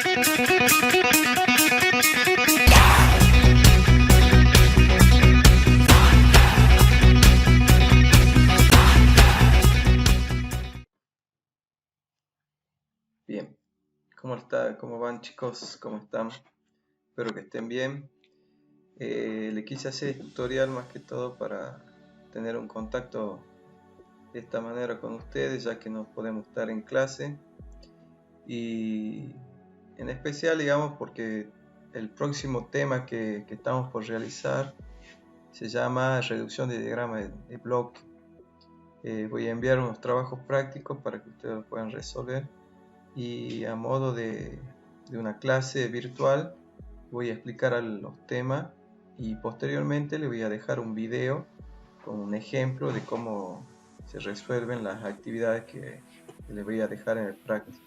Bien, ¿cómo van chicos? ¿Cómo están? Espero que estén bien. Le quise hacer este tutorial más que todo para tener un contacto de esta manera con ustedes, ya que no podemos estar en clase, y en especial, digamos, porque el próximo tema que estamos por realizar se llama reducción de diagrama de bloque. Voy a enviar unos trabajos prácticos para que ustedes lo puedan resolver, y a modo de una clase virtual voy a explicar los temas, y posteriormente le voy a dejar un video con un ejemplo de cómo se resuelven las actividades que les voy a dejar en el práctico.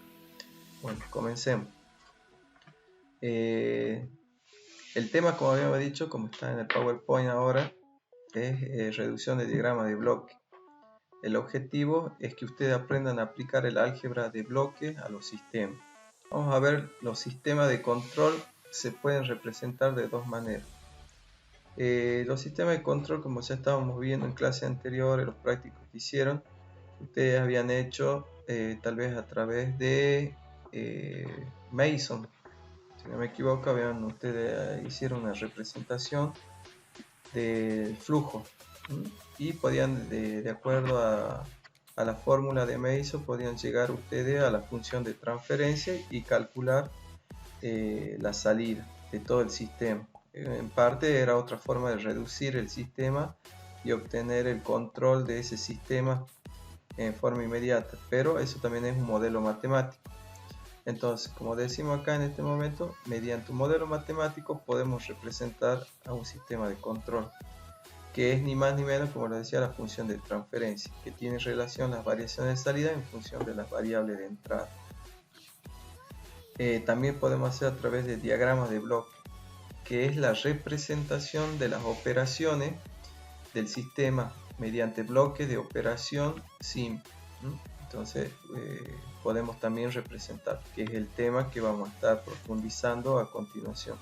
Bueno, comencemos. El tema, como habíamos dicho, como está en el PowerPoint ahora, es reducción de diagrama de bloque. El objetivo es que ustedes aprendan a aplicar el álgebra de bloques a los sistemas. Vamos a ver, los sistemas de control se pueden representar de dos maneras. Los sistemas de control, como ya estábamos viendo en clases anteriores, los prácticos que hicieron, ustedes habían hecho tal vez a través de Mason. Si no me equivoco, ustedes hicieron una representación del flujo, y podían, de acuerdo a la fórmula de Mason, podían llegar ustedes a la función de transferencia y calcular la salida de todo el sistema. En parte era otra forma de reducir el sistema y obtener el control de ese sistema en forma inmediata, pero eso también es un modelo matemático. Entonces, como decimos acá en este momento, mediante un modelo matemático podemos representar a un sistema de control, que es ni más ni menos, como les decía, la función de transferencia, que tiene relación las variaciones de salida en función de las variables de entrada. También podemos hacer a través de diagramas de bloque, que es la representación de las operaciones del sistema mediante bloques de operación simple. Entonces podemos también representar, que es el tema que vamos a estar profundizando a continuación.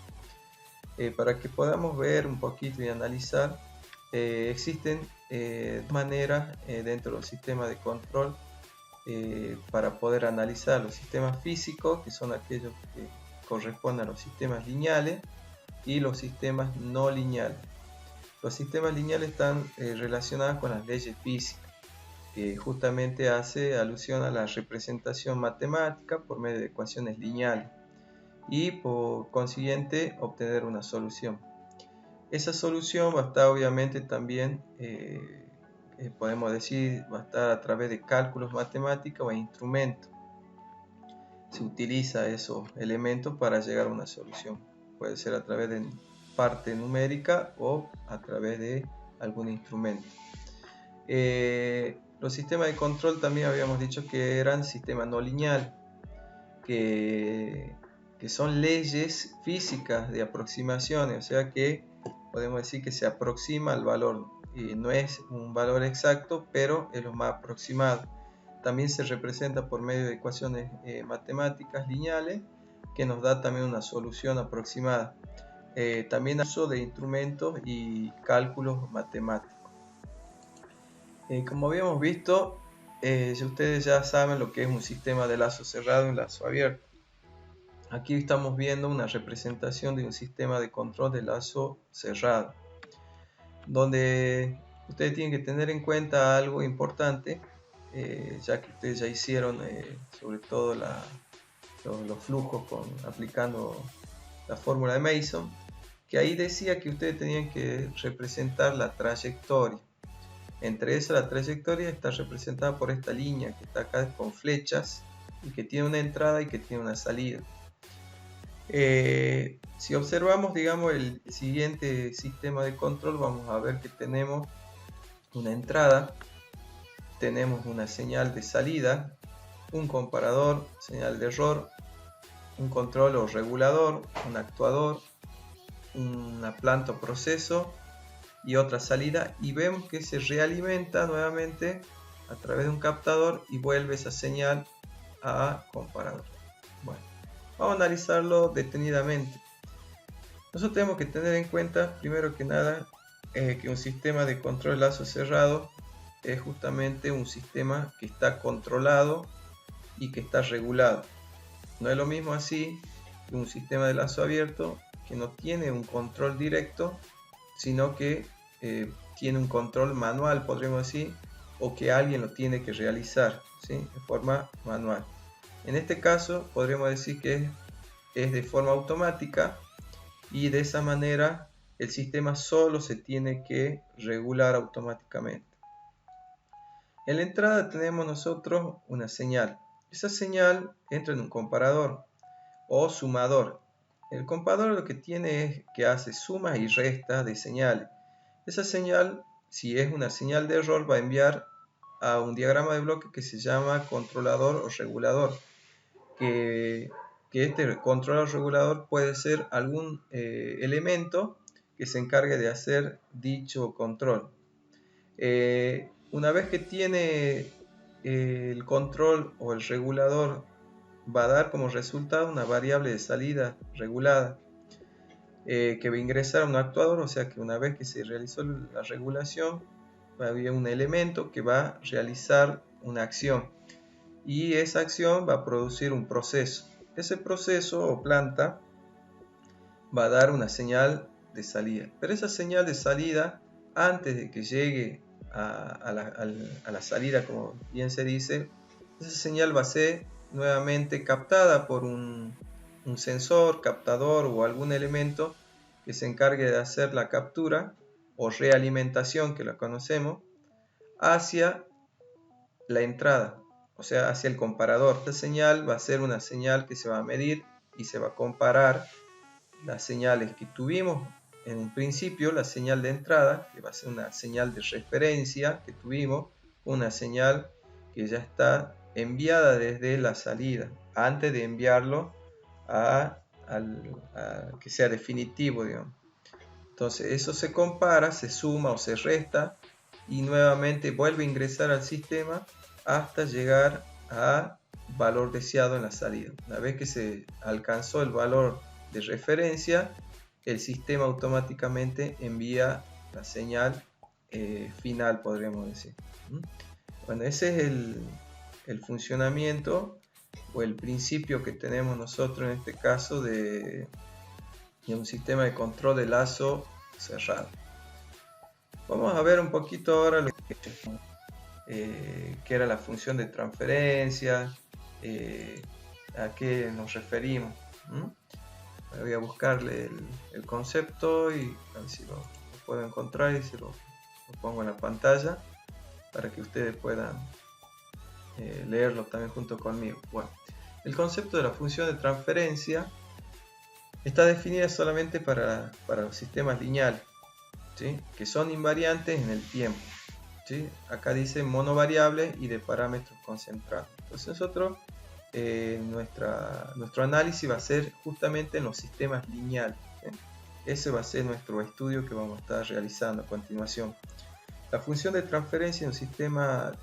Para que podamos ver un poquito y analizar, existen dos maneras dentro de los sistemas de control para poder analizar los sistemas físicos, que son aquellos que corresponden a los sistemas lineales, y los sistemas no lineales. Los sistemas lineales están relacionados con las leyes físicas, que justamente hace alusión a la representación matemática por medio de ecuaciones lineales, y por consiguiente obtener una solución. Esa solución va a estar obviamente también, podemos decir, va a estar a través de cálculos matemáticos o instrumentos. Se utiliza esos elementos para llegar a una solución. Puede ser a través de parte numérica o a través de algún instrumento. Los sistemas de control también habíamos dicho que eran sistemas no lineales, que son leyes físicas de aproximaciones, o sea que podemos decir que se aproxima al valor, y no es un valor exacto, pero es lo más aproximado. También se representa por medio de ecuaciones matemáticas lineales, que nos da también una solución aproximada. También uso de instrumentos y cálculos matemáticos. Como habíamos visto, ustedes ya saben lo que es un sistema de lazo cerrado y un lazo abierto. Aquí estamos viendo una representación de un sistema de control de lazo cerrado, donde ustedes tienen que tener en cuenta algo importante, ya que ustedes ya hicieron sobre todo los flujos aplicando la fórmula de Mason, que ahí decía que ustedes tenían que representar la trayectoria. Entre esas, la trayectoria está representada por esta línea que está acá con flechas, y que tiene una entrada y que tiene una salida. Si observamos, digamos, el siguiente sistema de control, vamos a ver que tenemos una entrada, tenemos una señal de salida, un comparador, señal de error, un control o regulador, un actuador, una planta o proceso y otra salida, y vemos que se realimenta nuevamente a través de un captador y vuelve esa señal a comparador. Bueno, Vamos a analizarlo detenidamente. Nosotros tenemos que tener en cuenta, primero que nada, que un sistema de control de lazo cerrado es justamente un sistema que está controlado y que está regulado. No es lo mismo así que un sistema de lazo abierto que no tiene un control directo, sino que tiene un control manual, podríamos decir, o que alguien lo tiene que realizar, ¿sí? De forma manual. En este caso podríamos decir que es de forma automática, y de esa manera el sistema solo se tiene que regular automáticamente. En la entrada tenemos nosotros una señal. Esa señal entra en un comparador o sumador. El comparador lo que tiene es que hace sumas y restas de señales. Esa señal, si es una señal de error, va a enviar a un diagrama de bloque que se llama controlador o regulador, que este controlador regulador puede ser algún elemento que se encargue de hacer dicho control. Una vez que tiene el control o el regulador, va a dar como resultado una variable de salida regulada que va a ingresar a un actuador, o sea que una vez que se realizó la regulación, va a haber un elemento que va a realizar una acción, y esa acción va a producir un proceso. Ese proceso o planta va a dar una señal de salida, pero esa señal de salida, antes de que llegue a la salida, como bien se dice, esa señal va a ser nuevamente captada por un sensor, captador o algún elemento que se encargue de hacer la captura o realimentación, que la conocemos, hacia la entrada, o sea, hacia el comparador. Esta señal va a ser una señal que se va a medir y se va a comparar las señales que tuvimos en un principio, la señal de entrada, que va a ser una señal de referencia que tuvimos, una señal que ya está enviada desde la salida, antes de enviarlo a que sea definitivo, digamos. Entonces eso se compara, se suma o se resta y nuevamente vuelve a ingresar al sistema hasta llegar a valor deseado en la salida. Una vez que se alcanzó el valor de referencia, el sistema automáticamente envía la señal final, podríamos decir. Bueno, ese es el funcionamiento o el principio que tenemos nosotros en este caso de un sistema de control de lazo cerrado. Vamos a ver un poquito ahora lo que era la función de transferencia, a qué nos referimos. Voy a buscarle el concepto y a ver si lo puedo encontrar y se lo pongo en la pantalla para que ustedes puedan leerlo también junto conmigo. Bueno, el concepto de la función de transferencia está definida solamente para los sistemas lineales, ¿sí? Que son invariantes en el tiempo, ¿sí? Acá dice monovariable y de parámetros concentrados. Entonces nosotros, nuestro análisis va a ser justamente en los sistemas lineales, ¿sí? Ese va a ser nuestro estudio que vamos a estar realizando a continuación. La función de transferencia en un sistema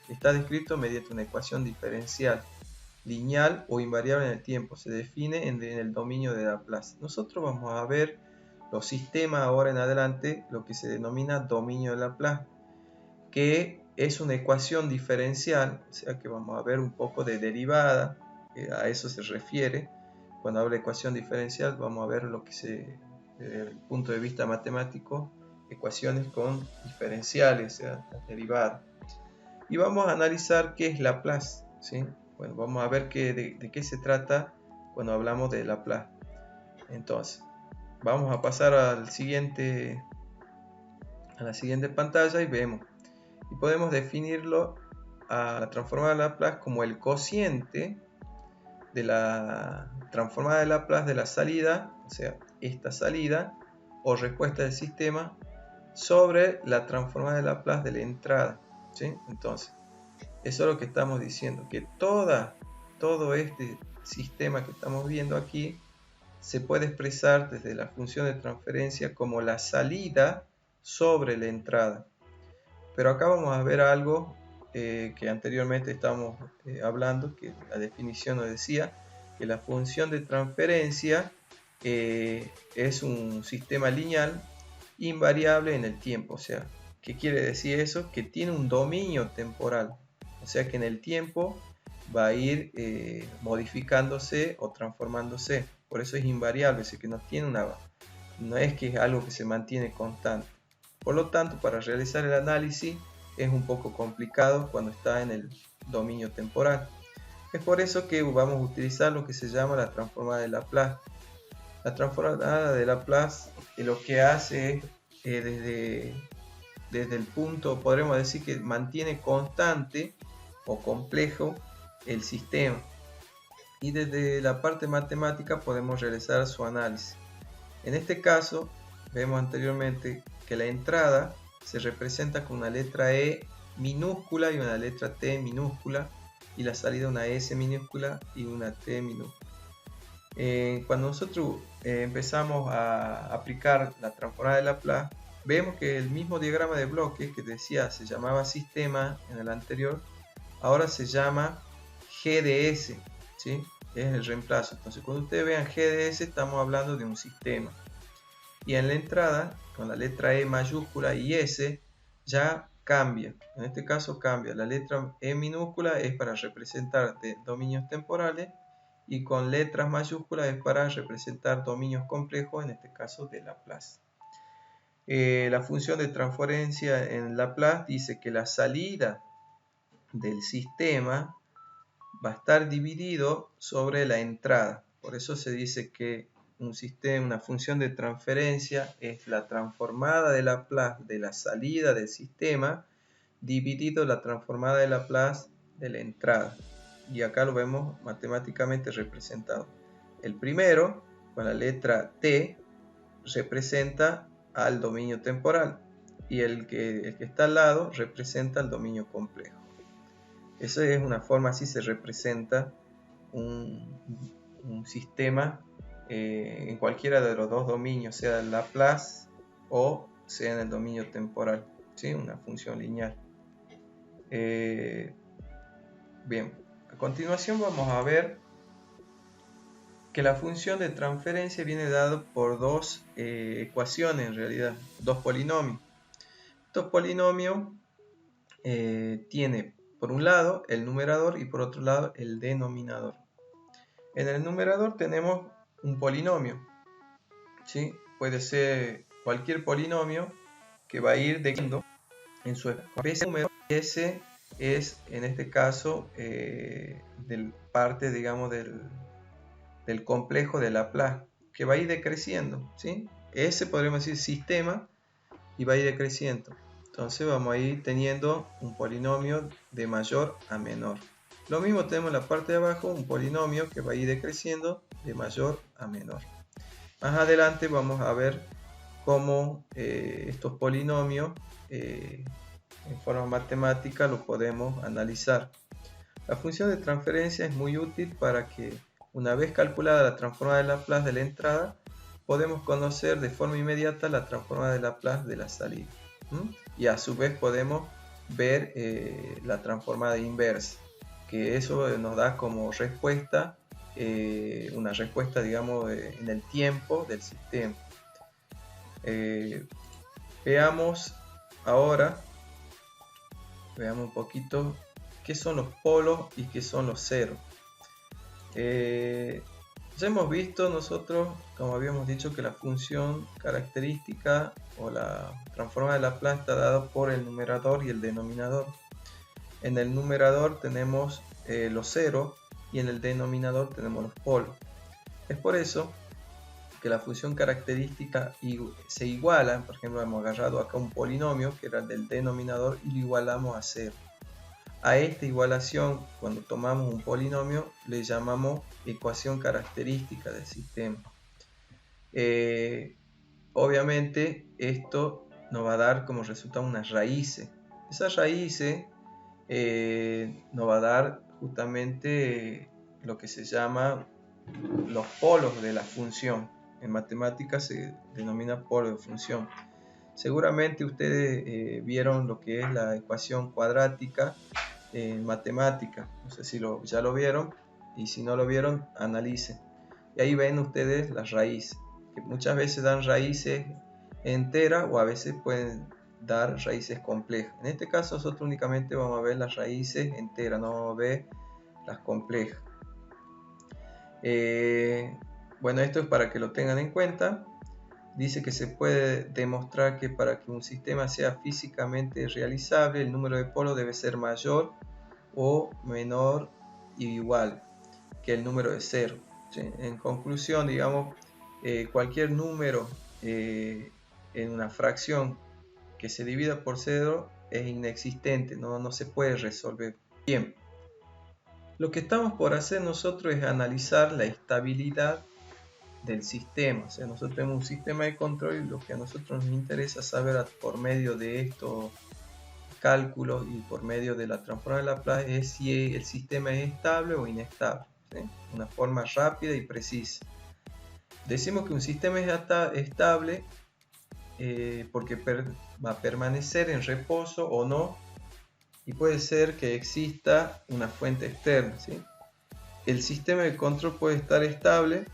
está descrito mediante una ecuación diferencial lineal o invariable en el tiempo. Se define en el dominio de Laplace. Nosotros vamos a ver los sistemas ahora en adelante, lo que se denomina dominio de Laplace, que es una ecuación diferencial, o sea que vamos a ver un poco de derivada, a eso se refiere. Cuando habla de ecuación diferencial, vamos a ver lo que desde el punto de vista matemático, ecuaciones con diferenciales, o sea, derivadas. Y vamos a analizar qué es Laplace, ¿sí? Bueno, vamos a ver de qué se trata cuando hablamos de Laplace. Entonces, vamos a pasar a la siguiente pantalla y vemos. Y podemos definirlo a la transformada de Laplace como el cociente de la transformada de Laplace de la salida, o sea, esta salida o respuesta del sistema sobre la transformada de Laplace de la entrada, ¿sí? Entonces, eso es lo que estamos diciendo, que todo este sistema que estamos viendo aquí se puede expresar desde la función de transferencia como la salida sobre la entrada. Pero acá vamos a ver algo que anteriormente estábamos hablando, que la definición nos decía que la función de transferencia es un sistema lineal invariable en el tiempo. O sea, ¿qué quiere decir eso? Que tiene un dominio temporal. O sea que en el tiempo va a ir modificándose o transformándose. Por eso es invariable, es decir, que no es que es algo que se mantiene constante. Por lo tanto, para realizar el análisis es un poco complicado cuando está en el dominio temporal. Es por eso que vamos a utilizar lo que se llama la transformada de Laplace. La transformada de Laplace lo que hace es desde el punto, podremos decir que mantiene constante o complejo el sistema. Y desde la parte matemática podemos realizar su análisis. En este caso, vemos anteriormente que la entrada se representa con una letra E minúscula y una letra T minúscula, y la salida una S minúscula y una T minúscula. Cuando nosotros empezamos a aplicar la transformada de Laplace, vemos que el mismo diagrama de bloque que decía se llamaba sistema en el anterior, ahora se llama GDS, ¿sí? Es el reemplazo. Entonces, cuando ustedes vean GDS, estamos hablando de un sistema. Y en la entrada, con la letra E mayúscula y S, ya cambia. En este caso cambia. La letra E minúscula es para representar dominios temporales, y con letras mayúsculas es para representar dominios complejos, en este caso de Laplace. La función de transferencia en Laplace dice que la salida del sistema va a estar dividido sobre la entrada. Por eso se dice que un sistema, una función de transferencia es la transformada de Laplace de la salida del sistema dividido la transformada de Laplace de la entrada. Y acá lo vemos matemáticamente representado. El primero, con la letra T, representa al dominio temporal, y el que está al lado representa el dominio complejo. Esa es una forma, así se representa un sistema en cualquiera de los dos dominios, sea en Laplace o sea en el dominio temporal, ¿sí? Una función lineal. Bien, a continuación vamos a ver que la función de transferencia viene dada por dos ecuaciones, en realidad, dos polinomios. Estos polinomios tienen por un lado el numerador y por otro lado el denominador. En el numerador tenemos un polinomio, ¿sí? Puede ser cualquier polinomio que va a ir decreciendo en su especie número. Ese es, en este caso, parte, digamos, del complejo de Laplace, que va a ir decreciendo, ¿sí? Ese podríamos decir sistema, y va a ir decreciendo. Entonces vamos a ir teniendo un polinomio de mayor a menor. Lo mismo tenemos en la parte de abajo, un polinomio que va a ir decreciendo de mayor a menor. Más adelante vamos a ver cómo estos polinomios en forma matemática lo podemos analizar. La función de transferencia es muy útil para que, una vez calculada la transformada de Laplace de la entrada, podemos conocer de forma inmediata la transformada de Laplace de la salida. Y a su vez podemos ver la transformada inversa, que eso nos da como respuesta, una respuesta, digamos, en el tiempo del sistema. Veamos ahora, veamos un poquito qué son los polos y qué son los ceros. Ya hemos visto nosotros, como habíamos dicho, que la función característica o la transformada de Laplace está dada por el numerador y el denominador. En el numerador tenemos los ceros y en el denominador tenemos los polos. Es por eso que la función característica se iguala. Por ejemplo, hemos agarrado acá un polinomio que era el del denominador y lo igualamos a 0. A esta igualación, cuando tomamos un polinomio, le llamamos ecuación característica del sistema. Obviamente esto nos va a dar como resultado unas raíces. Esas raíces nos va a dar justamente lo que se llama los polos de la función. En matemáticas se denomina polo de función. Seguramente ustedes vieron lo que es la ecuación cuadrática en matemática. No sé si ya lo vieron. y si no lo vieron, analicen. Y ahí ven ustedes las raíces, que muchas veces dan raíces enteras o a veces pueden dar raíces complejas. En este caso nosotros únicamente vamos a ver las raíces enteras, no vamos a ver las complejas. Bueno, esto es para que lo tengan en cuenta. Dice que se puede demostrar que para que un sistema sea físicamente realizable, el número de polos debe ser mayor o menor o igual que el número de cero. ¿Sí? En conclusión, digamos, cualquier número en una fracción que se divida por cero es inexistente, no se puede resolver. Bien, lo que estamos por hacer nosotros es analizar la estabilidad del sistema. O sea, nosotros tenemos un sistema de control y lo que a nosotros nos interesa saber por medio de estos cálculos y por medio de la transforma de Laplace es si el sistema es estable o inestable. ¿Sí? Una forma rápida y precisa. Decimos que un sistema es estable porque va a permanecer en reposo o no, y puede ser que exista una fuente externa. ¿Sí? El sistema de control puede estar estable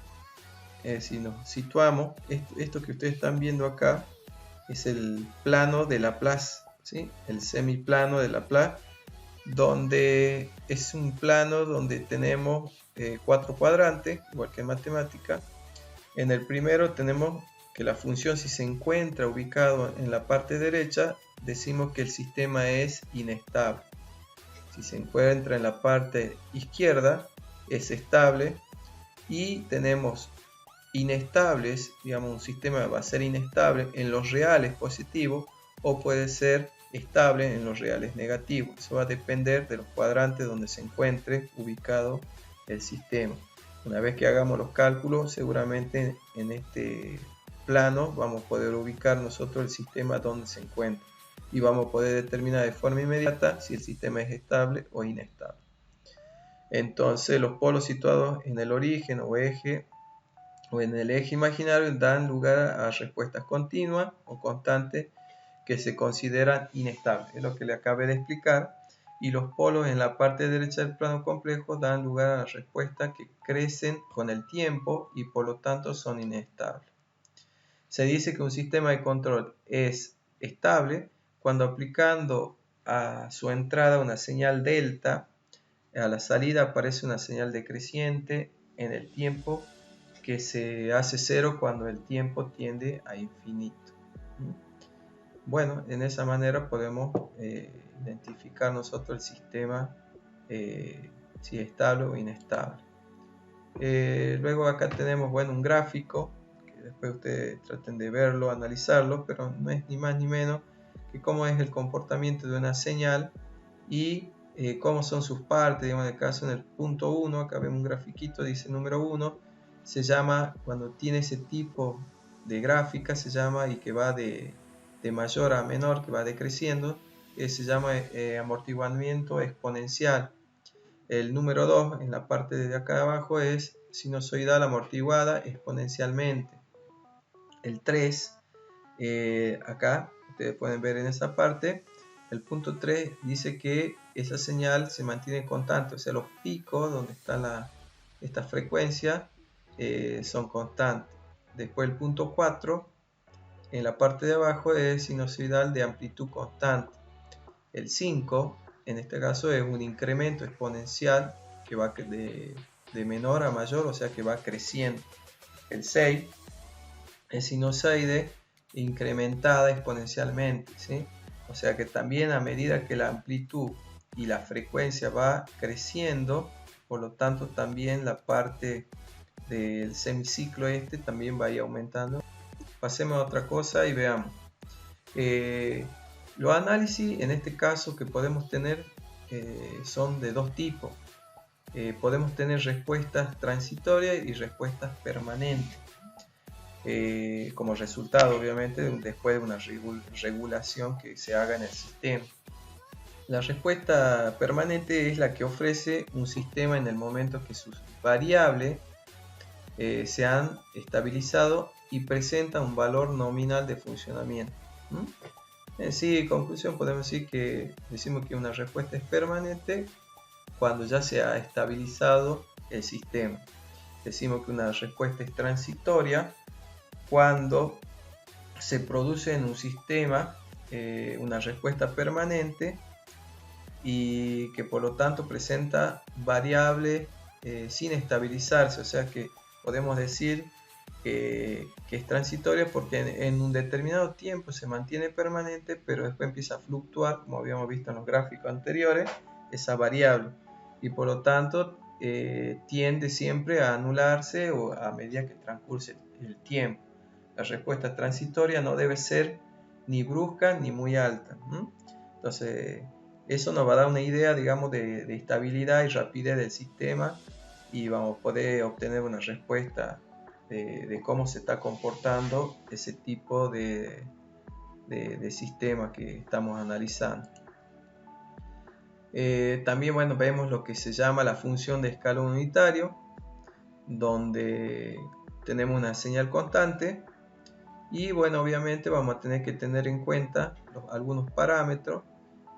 si nos situamos. Esto que ustedes están viendo acá es el plano de Laplace, ¿sí? El semiplano de Laplace, donde es un plano donde tenemos 4 cuadrantes, igual que en matemática. En el primero tenemos que la función, si se encuentra ubicado en la parte derecha, decimos que el sistema es inestable. Si se encuentra en la parte izquierda, es estable. Y tenemos inestables, digamos, un sistema va a ser inestable en los reales positivos o puede ser estable en los reales negativos. Eso va a depender de los cuadrantes donde se encuentre ubicado el sistema. Una vez que hagamos los cálculos, seguramente en este plano vamos a poder ubicar nosotros el sistema donde se encuentra y vamos a poder determinar de forma inmediata si el sistema es estable o inestable. Entonces los polos situados en el origen o eje o en el eje imaginario dan lugar a respuestas continuas o constantes que se consideran inestables. Es lo que le acabé de explicar. Y los polos en la parte derecha del plano complejo dan lugar a respuestas que crecen con el tiempo y por lo tanto son inestables. Se dice que un sistema de control es estable cuando aplicando a su entrada una señal delta, a la salida aparece una señal decreciente en el tiempo que se hace cero cuando el tiempo tiende a infinito. Bueno, en esa manera podemos identificar nosotros el sistema si es estable o inestable. Luego acá tenemos un gráfico que después ustedes traten de verlo, analizarlo, pero no es ni más ni menos que cómo es el comportamiento de una señal y cómo son sus partes. Digamos, en el caso en el punto 1, acá vemos un grafiquito, dice número 1, se llama, cuando tiene ese tipo de gráfica, se llama, y que va de mayor a menor, que va decreciendo, se llama amortiguamiento exponencial. El número 2, en la parte de acá abajo, es sinusoidal amortiguada exponencialmente. El 3, acá, ustedes pueden ver en esa parte, el punto 3 dice que esa señal se mantiene constante, o sea, los picos donde está esta frecuencia son constantes. Después el punto 4, en la parte de abajo, es sinusoidal de amplitud constante. El 5, en este caso, es un incremento exponencial que va de menor a mayor, o sea que va creciendo. El 6 es sinusoide incrementada exponencialmente, ¿sí? O sea que también a medida que la amplitud y la frecuencia va creciendo, por lo tanto también la parte del semiciclo también va a ir aumentando. Pasemos a otra cosa y veamos. Los análisis en este caso que podemos tener son de dos tipos. Podemos tener respuestas transitorias y respuestas permanentes. Como resultado, obviamente, después de una regulación que se haga en el sistema. La respuesta permanente es la que ofrece un sistema en el momento que sus variables se han estabilizado y presenta un valor nominal de funcionamiento. En sí, conclusión, podemos decir que decimos que una respuesta es permanente cuando ya se ha estabilizado el sistema. Decimos que una respuesta es transitoria cuando se produce en un sistema una respuesta permanente y que por lo tanto presenta variables sin estabilizarse, o sea que podemos decir que es transitoria porque en un determinado tiempo se mantiene permanente, pero después empieza a fluctuar, como habíamos visto en los gráficos anteriores, esa variable, y por lo tanto tiende siempre a anularse o a medida que transcurre el tiempo. La respuesta transitoria no debe ser ni brusca ni muy alta. Entonces, eso nos va a dar una idea, digamos, de estabilidad y rapidez del sistema, y vamos a poder obtener una respuesta de cómo se está comportando ese tipo de sistema que estamos analizando. También, bueno, vemos lo que se llama la función de escalón unitario, donde tenemos una señal constante y, bueno, obviamente vamos a tener que tener en cuenta algunos parámetros,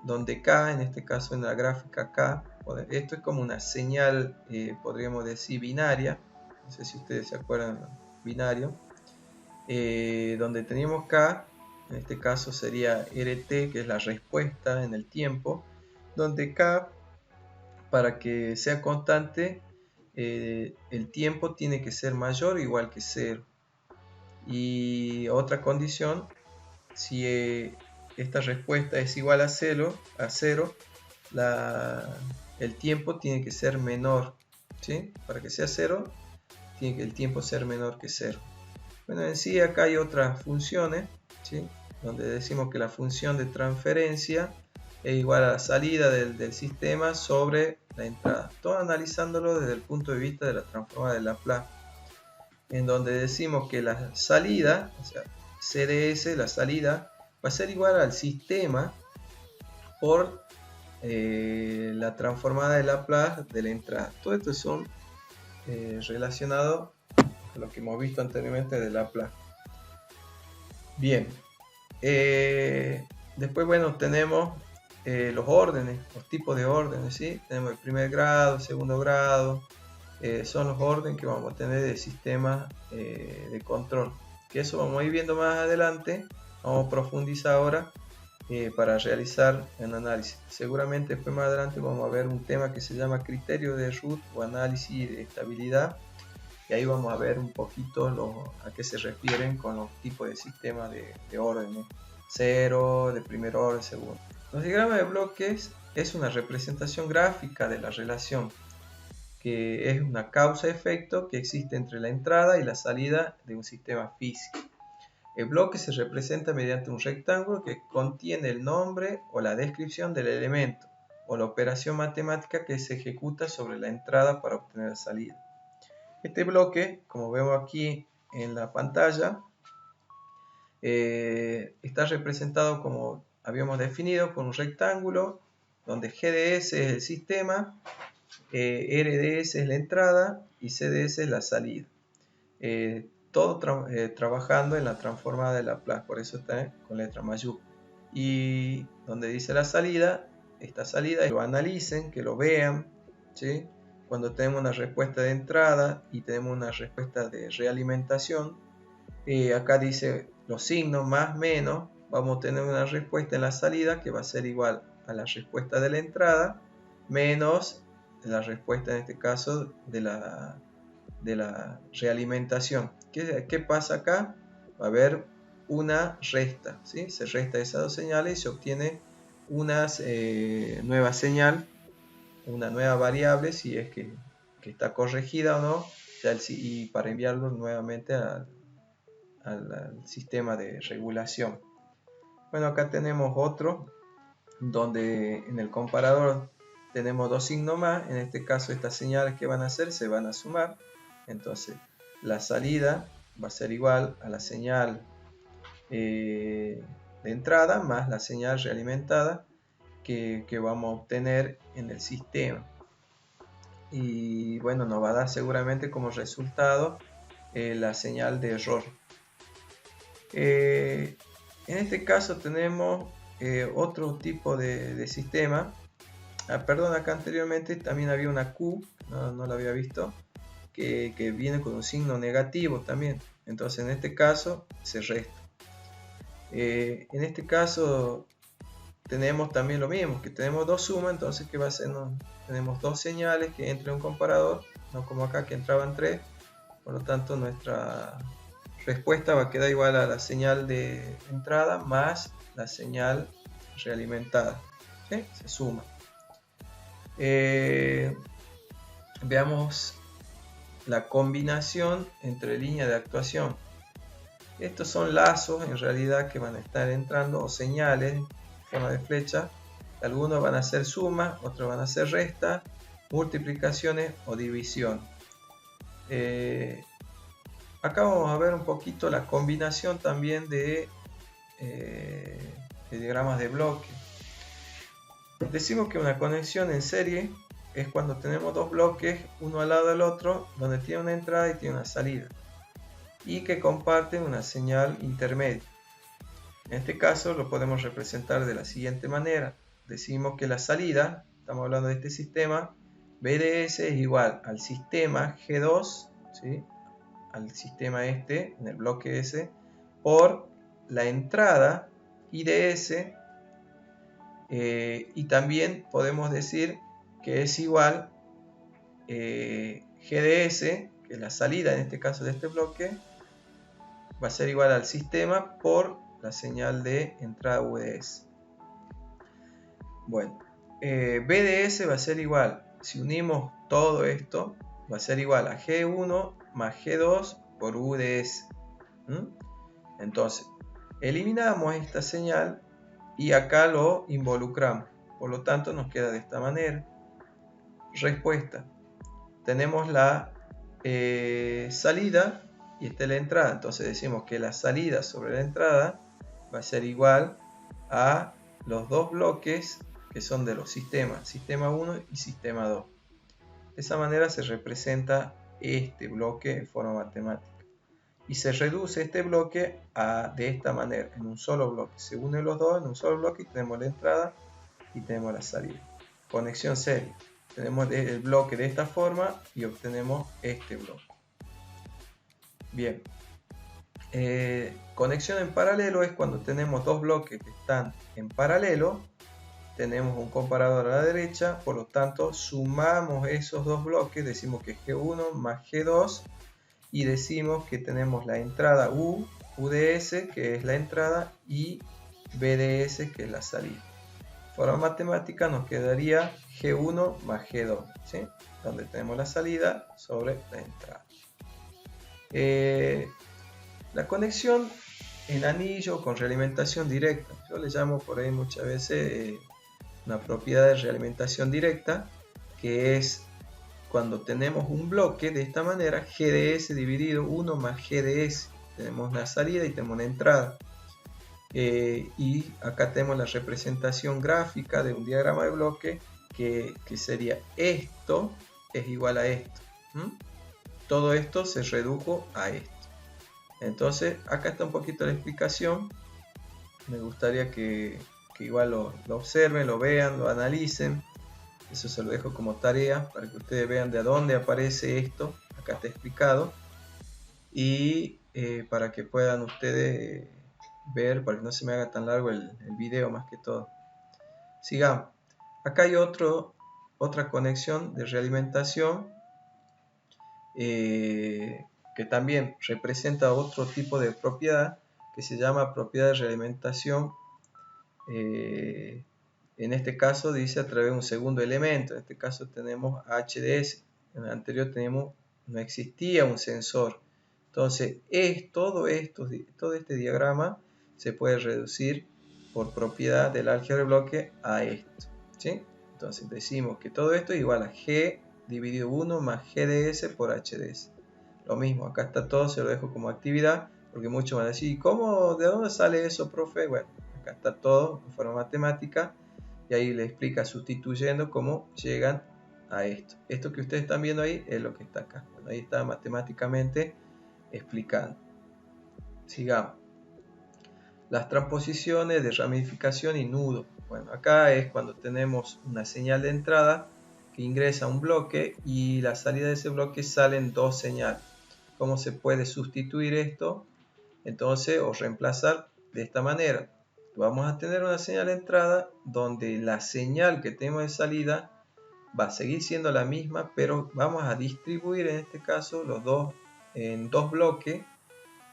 donde K, en este caso en la gráfica K, esto es como una señal, podríamos decir, binaria, no sé si ustedes se acuerdan, binario, donde tenemos K, en este caso sería RT, que es la respuesta en el tiempo, donde K, para que sea constante, el tiempo tiene que ser mayor o igual que 0. Y otra condición, si esta respuesta es igual a 0, el tiempo tiene que ser menor, ¿sí? Para que sea 0, tiene que el tiempo ser menor que 0. Bueno, en sí acá hay otras funciones, ¿sí? Donde decimos que la función de transferencia es igual a la salida del sistema sobre la entrada. Todo analizándolo desde el punto de vista de la transformada de Laplace, en donde decimos que la salida, o sea, CDS, la salida, va a ser igual al sistema por la transformada de Laplace de la entrada. Todo esto son relacionados a lo que hemos visto anteriormente de Laplace. Bien, después, bueno, tenemos los órdenes, los tipos de órdenes, ¿sí? Tenemos el primer grado, segundo grado, son los órdenes que vamos a tener de sistemas de control, que eso vamos a ir viendo más adelante. Vamos a profundizar ahora para realizar un análisis. Seguramente después más adelante vamos a ver un tema que se llama criterio de root o análisis de estabilidad, y ahí vamos a ver un poquito a qué se refieren con los tipos de sistemas de orden, ¿no? Cero, de primer orden, segundo. Los diagramas de bloques es una representación gráfica de la relación, que es una causa-efecto que existe entre la entrada y la salida de un sistema físico. El bloque se representa mediante un rectángulo que contiene el nombre o la descripción del elemento o la operación matemática que se ejecuta sobre la entrada para obtener la salida. Este bloque, como vemos aquí en la pantalla, está representado, como habíamos definido, con un rectángulo donde GDS es el sistema, RDS es la entrada y CDS es la salida. Todo trabajando en la transformada de Laplace, por eso está con letra mayúscula. Y donde dice la salida, esta salida, que lo analicen, que lo vean, ¿sí? Cuando tenemos una respuesta de entrada y tenemos una respuesta de realimentación, acá dice los signos más menos, vamos a tener una respuesta en la salida que va a ser igual a la respuesta de la entrada menos la respuesta en este caso de la realimentación. ¿Qué pasa acá? Va a haber una resta, ¿sí? Se resta esas dos señales y se obtiene una nueva señal, una nueva variable, si es que está corregida o no, y para enviarlo nuevamente al sistema de regulación. Bueno, acá tenemos otro donde en el comparador tenemos dos signos más. En este caso, estas señales que van a hacer se van a sumar, entonces la salida va a ser igual a la señal de entrada más la señal realimentada que vamos a obtener en el sistema, y bueno, nos va a dar seguramente como resultado la señal de error. En este caso tenemos otro tipo de sistema Perdón, acá anteriormente también había una Q, no la había visto, que viene con un signo negativo también. Entonces en este caso se resta. En este caso tenemos también lo mismo, que tenemos dos sumas, entonces ¿qué va a ser? Tenemos dos señales que entran en un comparador, no como acá que entraban tres, por lo tanto nuestra respuesta va a quedar igual a la señal de entrada más la señal realimentada, ¿sí? Se suma. Veamos la combinación entre líneas de actuación. Estos son lazos en realidad que van a estar entrando, o señales en forma de flecha. Algunos van a ser sumas, otros van a ser restas, multiplicaciones o división. Acá vamos a ver un poquito la combinación también de diagramas de bloque. Decimos que una conexión en serie es cuando tenemos dos bloques uno al lado del otro, donde tiene una entrada y tiene una salida, y que comparten una señal intermedia. En este caso lo podemos representar de la siguiente manera. Decimos que la salida, estamos hablando de este sistema, BDS es igual al sistema G2, ¿sí? Al sistema este, en el bloque S, por la entrada IDS, y también podemos decir que es igual GDS, que es la salida en este caso de este bloque, va a ser igual al sistema por la señal de entrada UDS. Bueno, BDS va a ser igual, si unimos todo esto, va a ser igual a G1 más G2 por UDS. Entonces, eliminamos esta señal y acá lo involucramos. Por lo tanto, nos queda de esta manera. Respuesta. Tenemos la salida y esta es la entrada. Entonces decimos que la salida sobre la entrada va a ser igual a los dos bloques que son de los sistemas, sistema 1 y sistema 2. De esa manera se representa este bloque en forma matemática. Y se reduce este bloque de esta manera, en un solo bloque. Se unen los dos en un solo bloque y tenemos la entrada y tenemos la salida. Conexión serie. Tenemos el bloque de esta forma y obtenemos este bloque. Bien. Conexión en paralelo es cuando tenemos dos bloques que están en paralelo. Tenemos un comparador a la derecha, por lo tanto sumamos esos dos bloques, decimos que G1 más G2 y decimos que tenemos la entrada UDS, que es la entrada, y BDS, que es la salida. De forma matemática nos quedaría G1 más G2, ¿sí? Donde tenemos la salida sobre la entrada. La conexión en anillo con realimentación directa, yo le llamo por ahí muchas veces una propiedad de realimentación directa, que es cuando tenemos un bloque de esta manera, GDS dividido 1 más GDS, tenemos una salida y tenemos una entrada. Y acá tenemos la representación gráfica de un diagrama de bloque que sería esto es igual a esto. Todo esto se redujo a esto. Entonces acá está un poquito la explicación. Me gustaría que igual lo observen, lo vean, lo analicen. Eso se lo dejo como tarea para que ustedes vean de dónde aparece esto. Acá está explicado. Y para que puedan ustedes ver, para que no se me haga tan largo el video más que todo. Sigamos. Acá hay otra conexión de realimentación que también representa otro tipo de propiedad que se llama propiedad de realimentación. En este caso dice a través de un segundo elemento. En este caso tenemos HDS. En el anterior no existía un sensor. Entonces todo este diagrama se puede reducir por propiedad del álgebra de bloque a esto, ¿sí? Entonces decimos que todo esto es igual a G dividido 1 más GDS por HDS. Lo mismo, acá está todo, se lo dejo como actividad, porque muchos van a decir, ¿cómo? ¿De dónde sale eso, profe? Bueno, acá está todo en forma matemática y ahí le explica sustituyendo cómo llegan a esto. Esto que ustedes están viendo ahí es lo que está acá. Bueno, ahí está matemáticamente explicando. Sigamos. Las transposiciones de ramificación y nudo. Bueno, acá es cuando tenemos una señal de entrada que ingresa a un bloque y la salida de ese bloque salen dos señales. ¿Cómo se puede sustituir esto? Entonces, o reemplazar de esta manera. Vamos a tener una señal de entrada donde la señal que tenemos de salida va a seguir siendo la misma, pero vamos a distribuir en este caso los dos en dos bloques,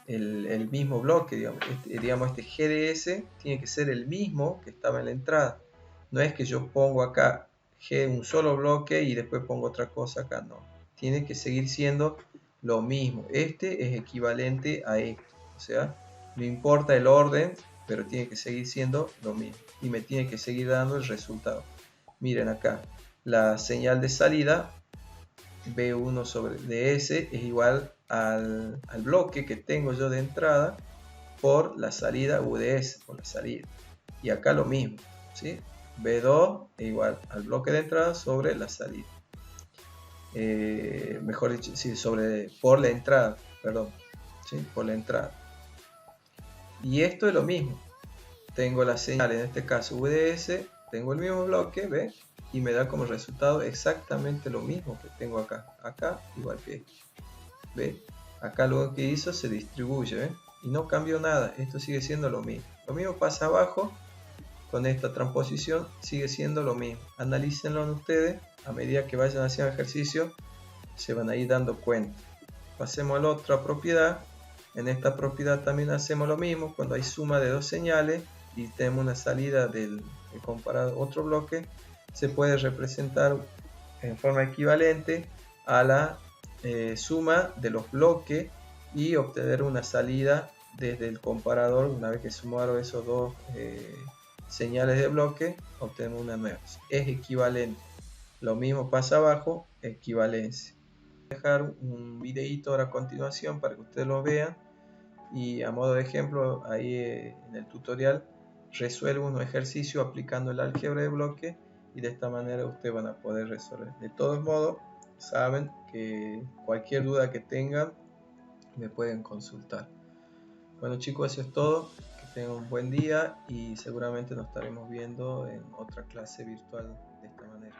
el mismo bloque, digamos, este GDS tiene que ser el mismo que estaba en la entrada. No es que yo pongo acá un solo bloque y después pongo otra cosa acá, no. Tiene que seguir siendo lo mismo. Este es equivalente a esto. O sea, no importa el orden, pero tiene que seguir siendo lo mismo. Y me tiene que seguir dando el resultado. Miren acá, la señal de salida B1 sobre DS es igual al bloque que tengo yo de entrada por la salida UDS, por la salida. Y acá lo mismo, ¿sí? B2 es igual al bloque de entrada sobre la salida. Mejor dicho, sí, por la entrada, perdón, ¿sí? Por la entrada. Y esto es lo mismo. Tengo la señal, en este caso UDS, tengo el mismo bloque, ¿ve? Y me da como resultado exactamente lo mismo que tengo acá. Acá igual que esto. ¿Ve? Acá lo que hizo se distribuye, ¿ve? Y no cambió nada, esto sigue siendo lo mismo. Lo mismo pasa abajo, con esta transposición sigue siendo lo mismo. Analícenlo ustedes, a medida que vayan haciendo ejercicio, se van a ir dando cuenta. Pasemos a la otra propiedad. En esta propiedad también hacemos lo mismo, cuando hay suma de dos señales y tenemos una salida del comparado otro bloque, se puede representar en forma equivalente a la suma de los bloques y obtener una salida desde el comparador. Una vez que sumaron esos dos señales de bloque, obtenemos una nueva. Es equivalente. Lo mismo pasa abajo, equivalencia. Voy a dejar un videito ahora a continuación para que ustedes lo vean y a modo de ejemplo ahí en el tutorial resuelvo un ejercicio aplicando el álgebra de bloque y de esta manera ustedes van a poder resolver. De todos modos, saben que cualquier duda que tengan me pueden consultar. Bueno chicos, eso es todo. Que tengan un buen día y seguramente nos estaremos viendo en otra clase virtual de esta manera.